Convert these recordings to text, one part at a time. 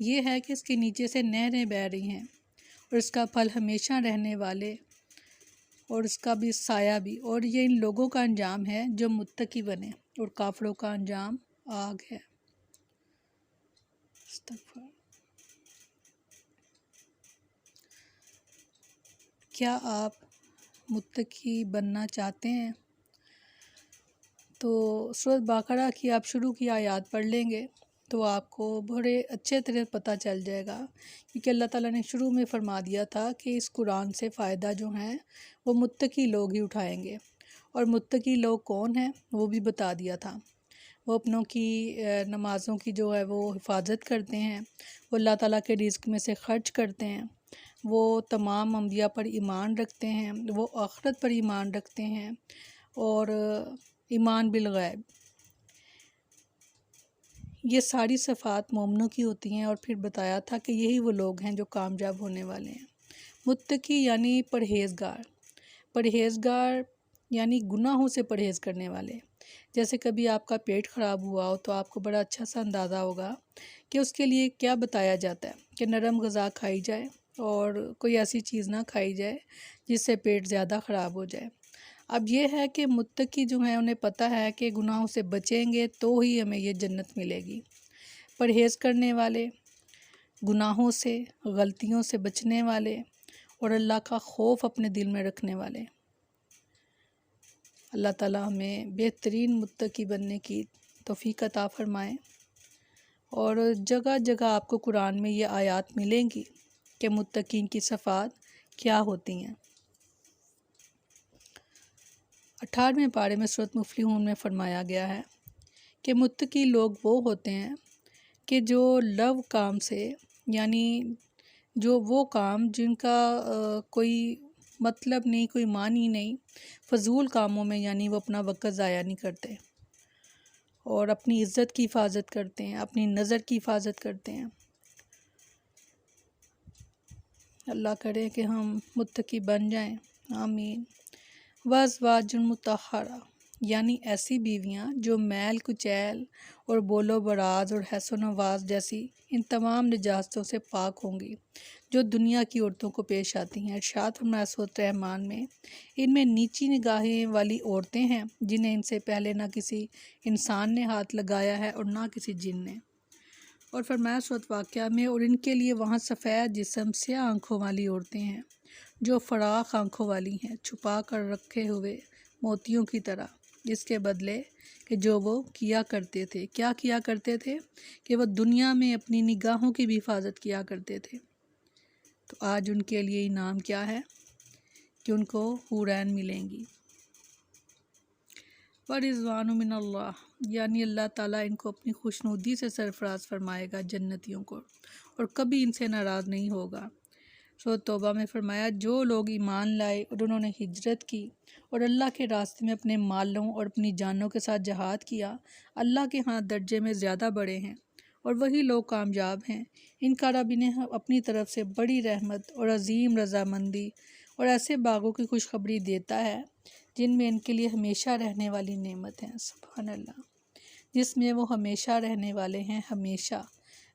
یہ ہے کہ اس کے نیچے سے نہریں بہہ رہی ہیں، اور اس کا پھل ہمیشہ رہنے والے، اور اس کا بھی سایہ بھی، اور یہ ان لوگوں کا انجام ہے جو متقی بنے، اور کافروں کا انجام آگ ہے۔ استغفر۔ کیا آپ متقی بننا چاہتے ہیں؟ تو سورۃ بقرہ کی آپ شروع کی آیات پڑھ لیں گے تو آپ کو بڑے اچھے طرح پتہ چل جائے گا، کیونکہ اللہ تعالیٰ نے شروع میں فرما دیا تھا کہ اس قرآن سے فائدہ جو ہیں وہ متقی لوگ ہی اٹھائیں گے، اور متقی لوگ کون ہیں وہ بھی بتا دیا تھا۔ وہ اپنوں کی نمازوں کی جو ہے وہ حفاظت کرتے ہیں، وہ اللہ تعالیٰ کے رزق میں سے خرچ کرتے ہیں، وہ تمام انبیاء پر ایمان رکھتے ہیں، وہ آخرت پر ایمان رکھتے ہیں، اور ایمان بالغیب۔ یہ ساری صفات مومنوں کی ہوتی ہیں، اور پھر بتایا تھا کہ یہی وہ لوگ ہیں جو کامیاب ہونے والے ہیں۔ متقی یعنی پرہیزگار، پرہیزگار یعنی گناہوں سے پرہیز کرنے والے۔ جیسے کبھی آپ کا پیٹ خراب ہوا ہو تو آپ کو بڑا اچھا سا اندازہ ہوگا کہ اس کے لیے کیا بتایا جاتا ہے کہ نرم غذا کھائی جائے اور کوئی ایسی چیز نہ کھائی جائے جس سے پیٹ زیادہ خراب ہو جائے۔ اب یہ ہے کہ متقی جو ہیں انہیں پتہ ہے کہ گناہوں سے بچیں گے تو ہی ہمیں یہ جنت ملے گی۔ پرہیز کرنے والے، گناہوں سے، غلطیوں سے بچنے والے، اور اللہ کا خوف اپنے دل میں رکھنے والے۔ اللہ تعالیٰ ہمیں بہترین متقی بننے کی توفیق عطا فرمائے، اور جگہ جگہ آپ کو قرآن میں یہ آیات ملیں گی کہ متقین کی صفات کیا ہوتی ہیں۔ 18ویں پارے میں سورۃ مفلحون میں فرمایا گیا ہے کہ متقی لوگ وہ ہوتے ہیں کہ جو لو کام سے، یعنی جو وہ کام جن کا کوئی مطلب نہیں، کوئی معنی نہیں، فضول کاموں میں یعنی وہ اپنا وقت ضائع نہیں کرتے، اور اپنی عزت کی حفاظت کرتے ہیں، اپنی نظر کی حفاظت کرتے ہیں۔ اللہ کرے کہ ہم متقی بن جائیں، آمین۔ وازواج مطہرہ یعنی ایسی بیویاں جو میل کچیل اور بول و براز اور حسن و نواز جیسی ان تمام نجاستوں سے پاک ہوں گی جو دنیا کی عورتوں کو پیش آتی ہیں۔ ارشاد فرمایا سورۃ رحمان میں، ان میں نیچی نگاہیں والی عورتیں ہیں جنہیں ان سے پہلے نہ کسی انسان نے ہاتھ لگایا ہے اور نہ کسی جن نے۔ اور فرمایا سورۃ واقعہ میں، اور ان کے لیے وہاں سفید جسم، سیاہ آنکھوں والی عورتیں ہیں جو فراخ آنکھوں والی ہیں، چھپا کر رکھے ہوئے موتیوں کی طرح، اس کے بدلے کہ جو وہ کیا کرتے تھے۔ کیا کیا کرتے تھے؟ کہ وہ دنیا میں اپنی نگاہوں کی بھی حفاظت کیا کرتے تھے۔ تو آج ان کے لیے انعام کیا ہے کہ ان کو حورین ملیں گی۔ وَرِضْوَانٌ مِّنَ اللَّہِ یعنی اللہ تعالیٰ ان کو اپنی خوشنودی سے سرفراز فرمائے گا، جنتیوں کو، اور کبھی ان سے ناراض نہیں ہوگا۔ سورۃ توبہ میں فرمایا، جو لوگ ایمان لائے اور انہوں نے ہجرت کی اور اللہ کے راستے میں اپنے مالوں اور اپنی جانوں کے ساتھ جہاد کیا، اللہ کے ہاں درجے میں زیادہ بڑے ہیں، اور وہی لوگ کامیاب ہیں۔ ان کا رب انہیں اپنی طرف سے بڑی رحمت اور عظیم رضامندی اور ایسے باغوں کی خوشخبری دیتا ہے جن میں ان کے لیے ہمیشہ رہنے والی نعمت ہیں۔ سبحان اللہ، جس میں وہ ہمیشہ رہنے والے ہیں، ہمیشہ۔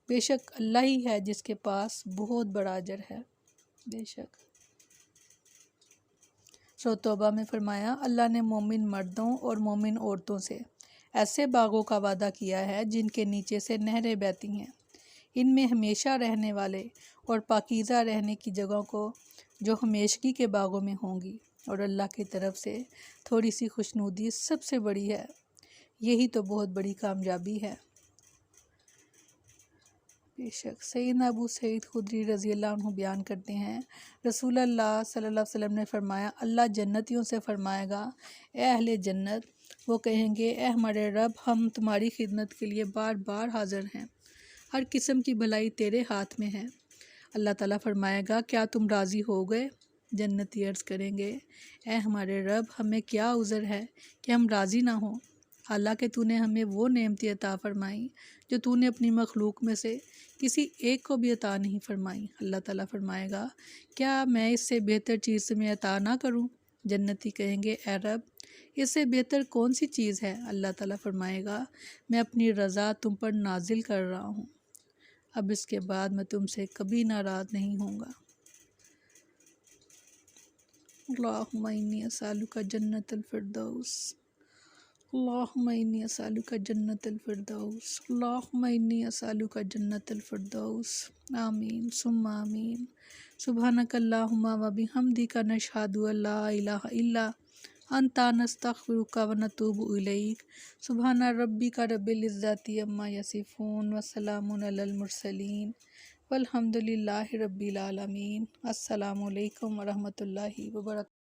بے شک اللہ ہی ہے جس کے پاس بہت بڑا اجر ہے، بے شک۔ سورۃ توبہ میں فرمایا، اللہ نے مومن مردوں اور مومن عورتوں سے ایسے باغوں کا وعدہ کیا ہے جن کے نیچے سے نہریں بہتی ہیں، ان میں ہمیشہ رہنے والے اور پاکیزہ رہنے کی جگہوں کو جو ہمیشگی کے باغوں میں ہوں گی، اور اللہ کی طرف سے تھوڑی سی خوشنودی سب سے بڑی ہے۔ یہی تو بہت بڑی کامیابی ہے، بے شک۔ سیدنا ابو سعید خدری رضی اللہ عنہ بیان کرتے ہیں، رسول اللہ صلی اللہ علیہ وسلم نے فرمایا، اللہ جنتیوں سے فرمائے گا، اے اہل جنت، وہ کہیں گے، اے ہمارے رب، ہم تمہاری خدمت کے لیے بار بار حاضر ہیں، ہر قسم کی بھلائی تیرے ہاتھ میں ہے۔ اللہ تعالیٰ فرمائے گا، کیا تم راضی ہو گئے؟ جنتی عرض کریں گے، اے ہمارے رب، ہمیں کیا عذر ہے کہ ہم راضی نہ ہوں، حالانکہ تو نے ہمیں وہ نعمتیں عطا فرمائی جو تو نے اپنی مخلوق میں سے کسی ایک کو بھی عطا نہیں فرمائی۔ اللہ تعالیٰ فرمائے گا، کیا میں اس سے بہتر چیز تمہیں عطا نہ کروں؟ جنتی کہیں گے، اے رب، اس سے بہتر کون سی چیز ہے؟ اللہ تعالیٰ فرمائے گا، میں اپنی رضا تم پر نازل کر رہا ہوں۔ اب اس کے بعد میں تم سے کبھی ناراض نہیں ہوں گا۔ اللہم انی اسألک جنت الفردوس، اللہم انی اسألک جنت الفردوس، اللہم انی اسألک جنت الفردوس۔ آمین ثم آمین۔ سبحانک اللہم و بحمدک نشہد ان لا الہ الا انت نستغفرک و نتوب الیک۔ سبحان ربک رب العزۃ عما یصفون وسلام علی المرسلین والحمد للہ رب العالمین۔ السلام علیکم ورحمۃ اللہ وبرکاتہ۔